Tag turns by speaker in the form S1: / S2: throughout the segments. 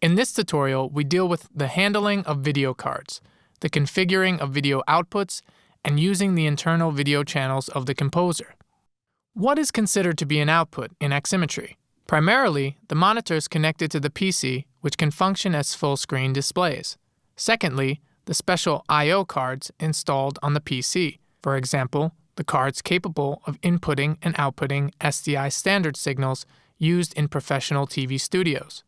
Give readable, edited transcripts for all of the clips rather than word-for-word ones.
S1: In this tutorial, we deal with the handling of video cards, the configuring of video outputs, and using the internal video channels of the composer. What is considered to be an output in Aximmetry? Primarily, the monitors connected to the PC, which can function as full-screen displays. Secondly, the special I/O cards installed on the PC. For example, the cards capable of inputting and outputting SDI standard signals used in professional TV studios.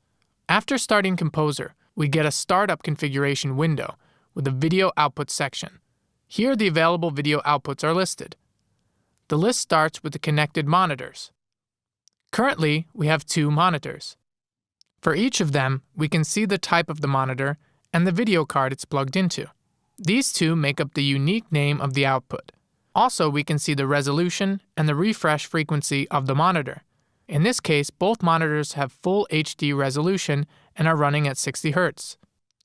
S1: After starting Composer, we get a startup configuration window with a video output section. Here the available video outputs are listed. The list starts with the connected monitors. Currently, we have 2 monitors. For each of them, we can see the type of the monitor and the video card it's plugged into. These 2 make up the unique name of the output. Also, we can see the resolution and the refresh frequency of the monitor. In this case, both monitors have full HD resolution and are running at 60 Hz.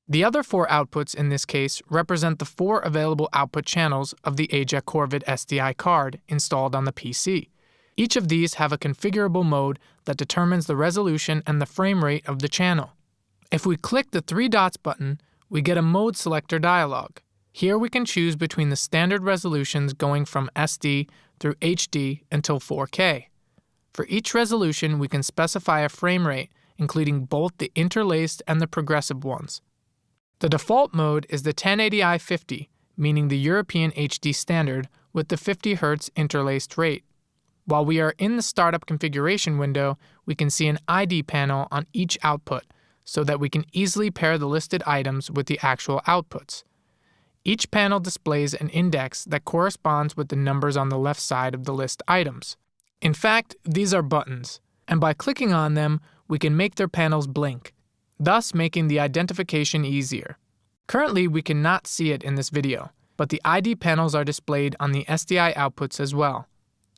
S1: The other 4 outputs in this case represent the 4 available output channels of the AJAC Corvid SDI card installed on the PC. Each of these have a configurable mode that determines the resolution and the frame rate of the channel. If we click the 3 dots button, we get a mode selector dialog. Here we can choose between the standard resolutions going from SD through HD until 4K. For each resolution, we can specify a frame rate, including both the interlaced and the progressive ones. The default mode is the 1080i50, meaning the European HD standard with the 50 Hz interlaced rate. While we are in the startup configuration window, we can see an ID panel on each output so that we can easily pair the listed items with the actual outputs. Each panel displays an index that corresponds with the numbers on the left side of the list items. In fact, these are buttons, and by clicking on them, we can make their panels blink, thus making the identification easier. Currently, we cannot see it in this video, but the ID panels are displayed on the SDI outputs as well.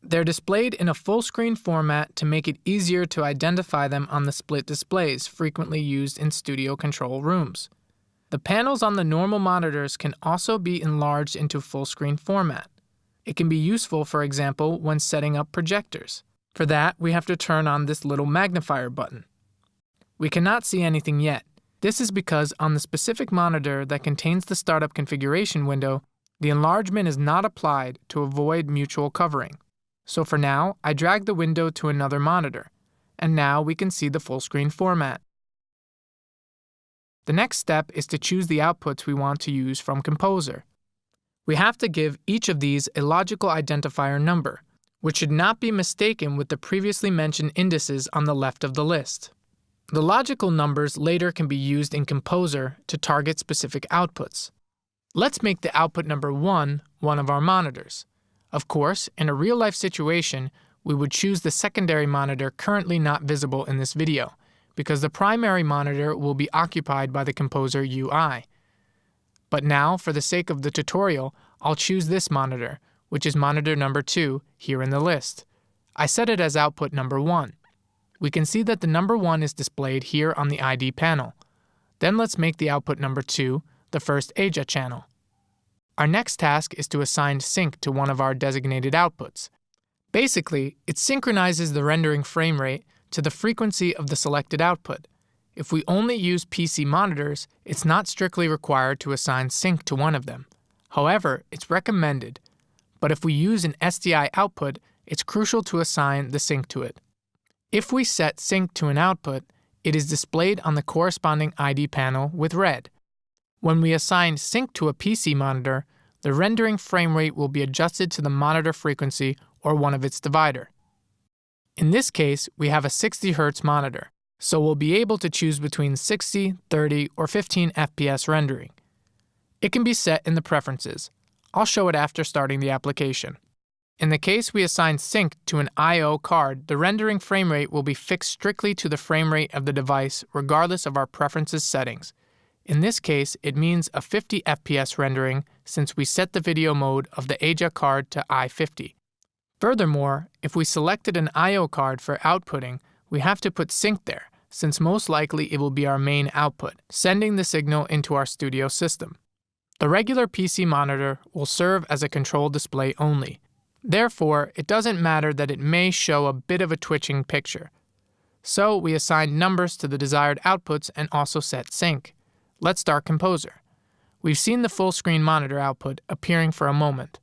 S1: They're displayed in a full-screen format to make it easier to identify them on the split displays frequently used in studio control rooms. The panels on the normal monitors can also be enlarged into full-screen format. It can be useful, for example, when setting up projectors. For that, we have to turn on this little magnifier button. We cannot see anything yet. This is because on the specific monitor that contains the startup configuration window, the enlargement is not applied to avoid mutual covering. So for now, I drag the window to another monitor, and now we can see the full-screen format. The next step is to choose the outputs we want to use from Composer. We have to give each of these a logical identifier number, which should not be mistaken with the previously mentioned indices on the left of the list. The logical numbers later can be used in Composer to target specific outputs. Let's make the output number 1 one of our monitors. Of course, in a real-life situation, we would choose the secondary monitor currently not visible in this video, because the primary monitor will be occupied by the Composer UI. But now, for the sake of the tutorial, I'll choose this monitor, which is monitor number 2 here in the list. I set it as output number 1. We can see that the number 1 is displayed here on the ID panel. Then let's make the output number 2 the first AJAC channel. Our next task is to assign sync to one of our designated outputs. Basically, it synchronizes the rendering frame rate to the frequency of the selected output. If we only use PC monitors, it's not strictly required to assign sync to one of them. However, it's recommended. But if we use an SDI output, it's crucial to assign the sync to it. If we set sync to an output, it is displayed on the corresponding ID panel with red. When we assign sync to a PC monitor, the rendering frame rate will be adjusted to the monitor frequency or one of its divider. In this case, we have a 60 Hz monitor, so we'll be able to choose between 60, 30, or 15 FPS rendering. It can be set in the preferences. I'll show it after starting the application. In the case we assign sync to an I/O card, the rendering frame rate will be fixed strictly to the frame rate of the device regardless of our preferences settings. In this case, it means a 50 FPS rendering since we set the video mode of the AJAC card to I50. Furthermore, if we selected an I/O card for outputting, we have to put sync there, since most likely it will be our main output, sending the signal into our studio system. The regular PC monitor will serve as a control display only. Therefore, it doesn't matter that it may show a bit of a twitching picture. So we assign numbers to the desired outputs and also set sync. Let's start Composer. We've seen the full screen monitor output appearing for a moment.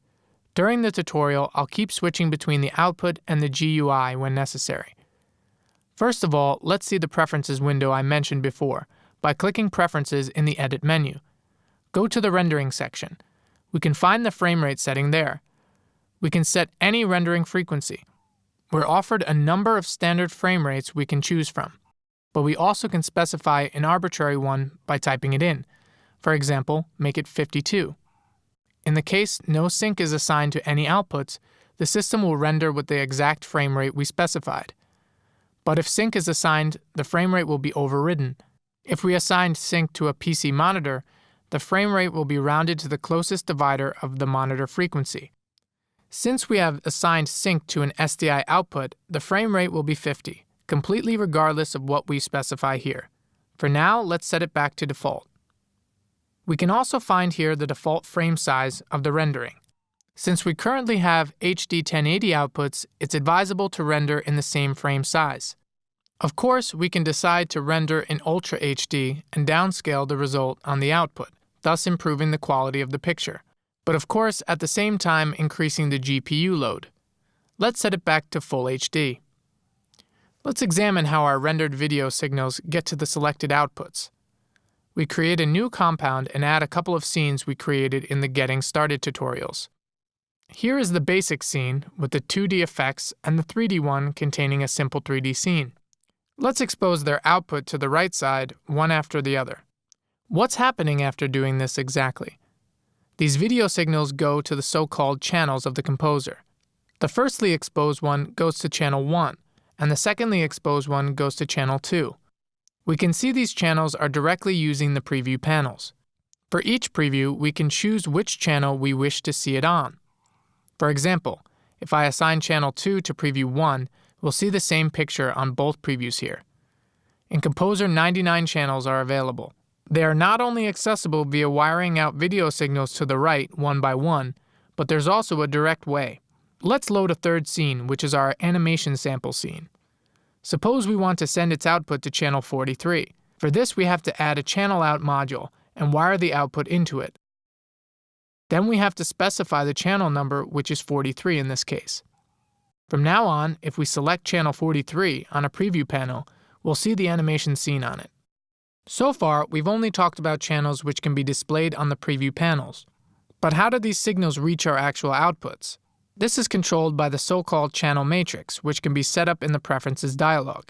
S1: During the tutorial, I'll keep switching between the output and the GUI when necessary. First of all, let's see the Preferences window I mentioned before by clicking Preferences in the Edit menu. Go to the Rendering section. We can find the frame rate setting there. We can set any rendering frequency. We're offered a number of standard frame rates we can choose from, but we also can specify an arbitrary one by typing it in. For example, make it 52. In the case no sync is assigned to any outputs, the system will render with the exact frame rate we specified. But if sync is assigned, the frame rate will be overridden. If we assigned sync to a PC monitor, the frame rate will be rounded to the closest divisor of the monitor frequency. Since we have assigned sync to an SDI output, the frame rate will be 50, completely regardless of what we specify here. For now, let's set it back to default. We can also find here the default frame size of the rendering. Since we currently have HD 1080 outputs, it's advisable to render in the same frame size. Of course, we can decide to render in Ultra HD and downscale the result on the output, thus improving the quality of the picture. But of course, at the same time increasing the GPU load. Let's set it back to Full HD. Let's examine how our rendered video signals get to the selected outputs. We create a new compound and add a couple of scenes we created in the Getting Started tutorials. Here is the basic scene with the 2D effects and the 3D one containing a simple 3D scene. Let's expose their output to the right side, one after the other. What's happening after doing this exactly? These video signals go to the so-called channels of the composer. The firstly exposed one goes to channel 1, and the secondly exposed one goes to channel 2. We can see these channels are directly using the preview panels. For each preview, we can choose which channel we wish to see it on. For example, if I assign channel 2 to preview 1, we'll see the same picture on both previews here. In Composer, 99 channels are available. They are not only accessible via wiring out video signals to the right one by one, but there's also a direct way. Let's load a third scene, which is our animation sample scene. Suppose we want to send its output to channel 43. For this, we have to add a channel out module and wire the output into it. Then we have to specify the channel number, which is 43 in this case. From now on, if we select channel 43 on a preview panel, we'll see the animation scene on it. So far, we've only talked about channels which can be displayed on the preview panels. But how do these signals reach our actual outputs? This is controlled by the so-called channel matrix, which can be set up in the Preferences dialog.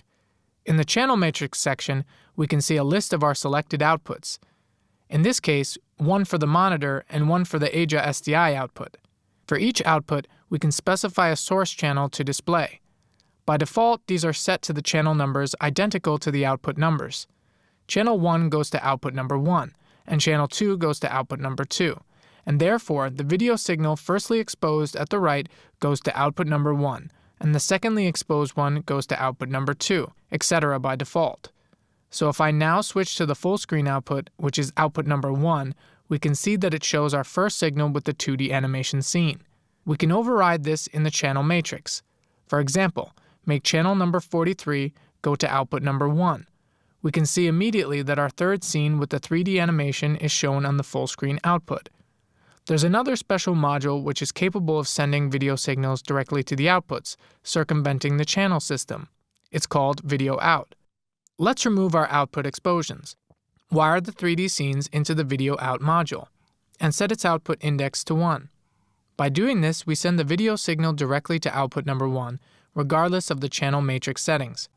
S1: In the channel matrix section, we can see a list of our selected outputs. In this case, one for the monitor and one for the AJA SDI output. For each output, we can specify a source channel to display. By default, these are set to the channel numbers identical to the output numbers. Channel 1 goes to output number 1, and channel 2 goes to output number 2, and therefore the video signal firstly exposed at the right goes to output number 1, and the secondly exposed one goes to output number 2, etc. by default. So if I now switch to the full screen output, which is output number 1, we can see that it shows our first signal with the 2D animation scene. We can override this in the channel matrix. For example, make channel number 43 go to output number 1. We can see immediately that our third scene with the 3D animation is shown on the full screen output. There's another special module which is capable of sending video signals directly to the outputs, circumventing the channel system. It's called Video Out. Let's remove our output exposures. Wire the 3D scenes into the Video Out module, and set its output index to 1. By doing this, we send the video signal directly to output number 1, regardless of the channel matrix settings.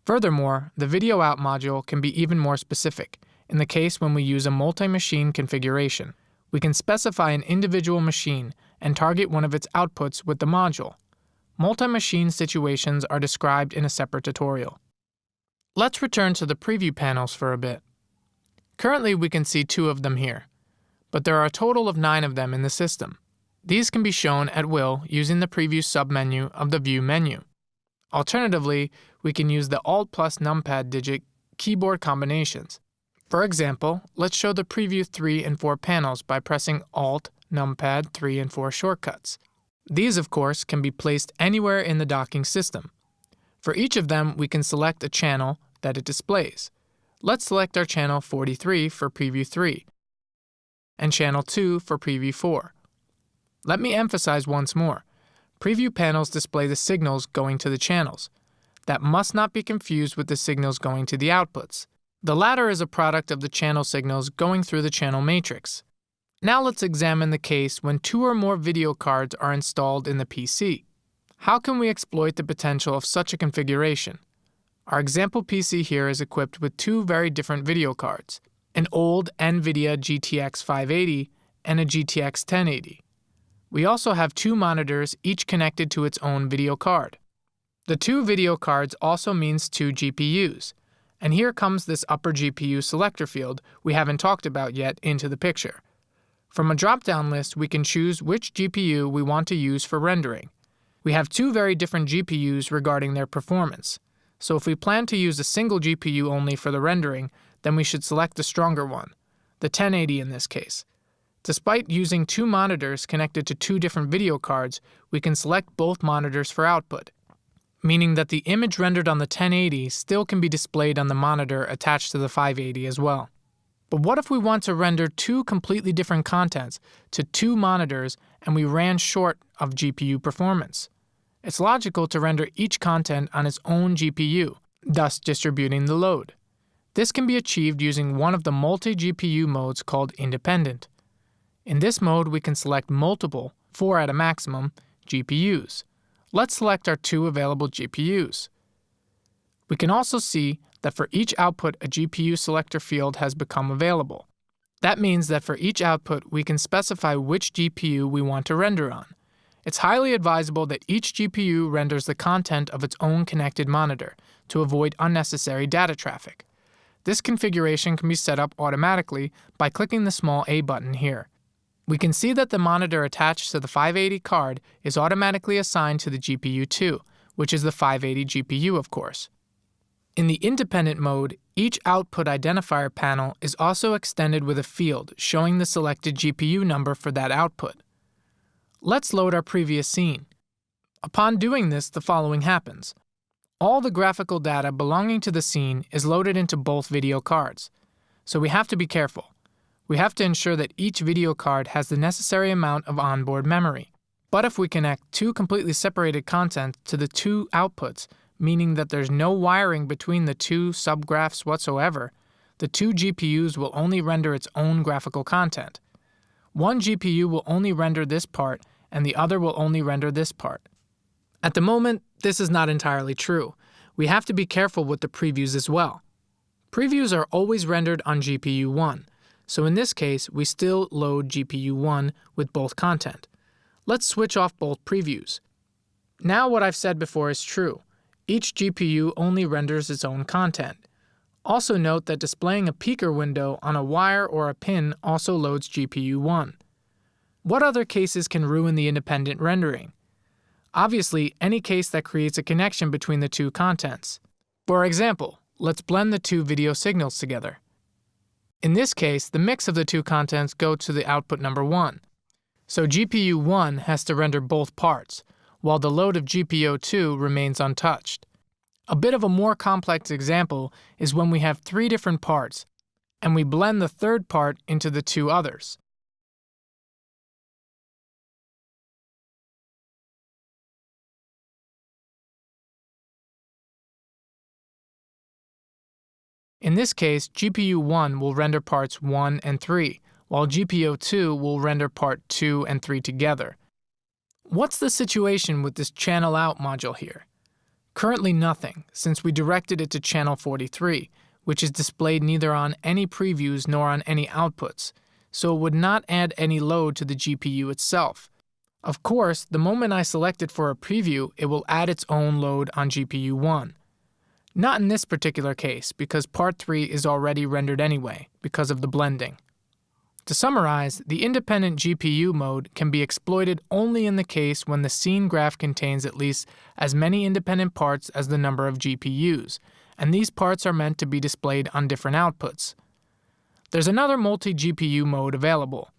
S1: Furthermore, the Video Out module can be even more specific, in the case when we use a multi-machine configuration. We can specify an individual machine and target one of its outputs with the module. Multi-machine situations are described in a separate tutorial. Let's return to the preview panels for a bit. Currently, we can see 2 of them here, but there are a total of 9 of them in the system. These can be shown at will using the Preview submenu of the View menu. Alternatively, we can use the Alt plus numpad digit keyboard combinations. For example, let's show the Preview 3 and 4 panels by pressing Alt, numpad 3 and 4 shortcuts. These, of course, can be placed anywhere in the docking system. For each of them, we can select a channel that it displays. Let's select our channel 43 for preview 3 and channel 2 for preview 4. Let me emphasize once more. Preview panels display the signals going to the channels. That must not be confused with the signals going to the outputs. The latter is a product of the channel signals going through the channel matrix. Now let's examine the case when 2 or more video cards are installed in the PC. How can we exploit the potential of such a configuration? Our example PC here is equipped with 2 very different video cards, an old NVIDIA GTX 580 and a GTX 1080. We also have 2 monitors, each connected to its own video card. The 2 video cards also means 2 GPUs, and here comes this upper GPU selector field we haven't talked about yet into the picture. From a drop-down list, we can choose which GPU we want to use for rendering. We have 2 very different GPUs regarding their performance, so if we plan to use a single GPU only for the rendering, then we should select the stronger one, the 1080 in this case. Despite using 2 monitors connected to 2 different video cards, we can select both monitors for output, meaning that the image rendered on the 1080 still can be displayed on the monitor attached to the 580 as well. But what if we want to render 2 completely different contents to 2 monitors and we ran short of GPU performance? It's logical to render each content on its own GPU, thus distributing the load. This can be achieved using one of the multi-GPU modes called independent. In this mode, we can select multiple, 4 at a maximum, GPUs. Let's select our 2 available GPUs. We can also see that for each output, a GPU selector field has become available. That means that for each output, we can specify which GPU we want to render on. It's highly advisable that each GPU renders the content of its own connected monitor to avoid unnecessary data traffic. This configuration can be set up automatically by clicking the small A button here. We can see that the monitor attached to the 580 card is automatically assigned to the GPU 2, which is the 580 GPU, of course. In the independent mode, each output identifier panel is also extended with a field showing the selected GPU number for that output. Let's load our previous scene. Upon doing this, the following happens. All the graphical data belonging to the scene is loaded into both video cards, so we have to be careful. We have to ensure that each video card has the necessary amount of onboard memory. But if we connect 2 completely separated content to the 2 outputs, meaning that there's no wiring between the 2 subgraphs whatsoever, the 2 GPUs will only render its own graphical content. One GPU will only render this part, and the other will only render this part. At the moment, this is not entirely true. We have to be careful with the previews as well. Previews are always rendered on GPU 1, so in this case, we still load GPU 1 with both content. Let's switch off both previews. Now what I've said before is true. Each GPU only renders its own content. Also note that displaying a peeker window on a wire or a pin also loads GPU 1. What other cases can ruin the independent rendering? Obviously, any case that creates a connection between the 2 contents. For example, let's blend the 2 video signals together. In this case, the mix of the 2 contents go to the output number 1. So GPU 1 has to render both parts, while the load of GPU 2 remains untouched. A bit of a more complex example is when we have 3 different parts, and we blend the 3rd part into the 2 others. In this case, GPU 1 will render parts 1 and 3, while GPU 2 will render part 2 and 3 together. What's the situation with this channel out module here? Currently nothing, since we directed it to channel 43, which is displayed neither on any previews nor on any outputs, so it would not add any load to the GPU itself. Of course, the moment I select it for a preview, it will add its own load on GPU 1. Not in this particular case, because part 3 is already rendered anyway, because of the blending. To summarize, the independent GPU mode can be exploited only in the case when the scene graph contains at least as many independent parts as the number of GPUs, and these parts are meant to be displayed on different outputs. There's another multi-GPU mode available,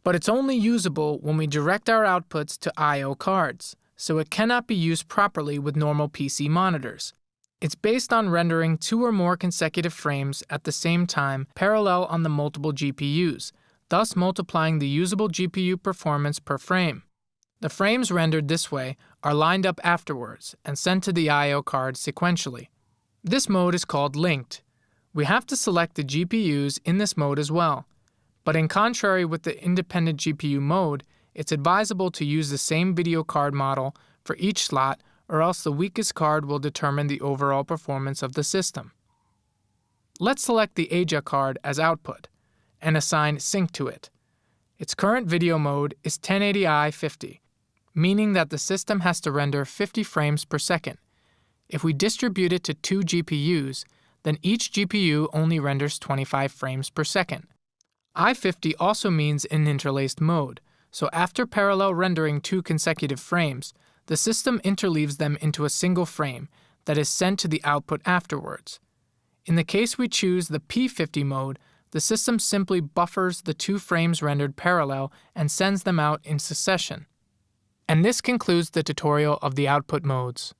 S1: but it's only usable when we direct our outputs to I/O cards, so it cannot be used properly with normal PC monitors. It's based on rendering 2 or more consecutive frames at the same time parallel on the multiple GPUs, thus multiplying the usable GPU performance per frame. The frames rendered this way are lined up afterwards and sent to the I/O card sequentially. This mode is called linked. We have to select the GPUs in this mode as well. But in contrary with the independent GPU mode, it's advisable to use the same video card model for each slot, or else the weakest card will determine the overall performance of the system. Let's select the AJA card as output and assign sync to it. Its current video mode is 1080i 50, meaning that the system has to render 50 frames per second. If we distribute it to 2 GPUs, then each GPU only renders 25 frames per second. I50 also means in interlaced mode, so after parallel rendering 2 consecutive frames, the system interleaves them into a single frame that is sent to the output afterwards. In the case we choose the P50 mode, the system simply buffers the 2 frames rendered parallel and sends them out in succession. And this concludes the tutorial of the output modes.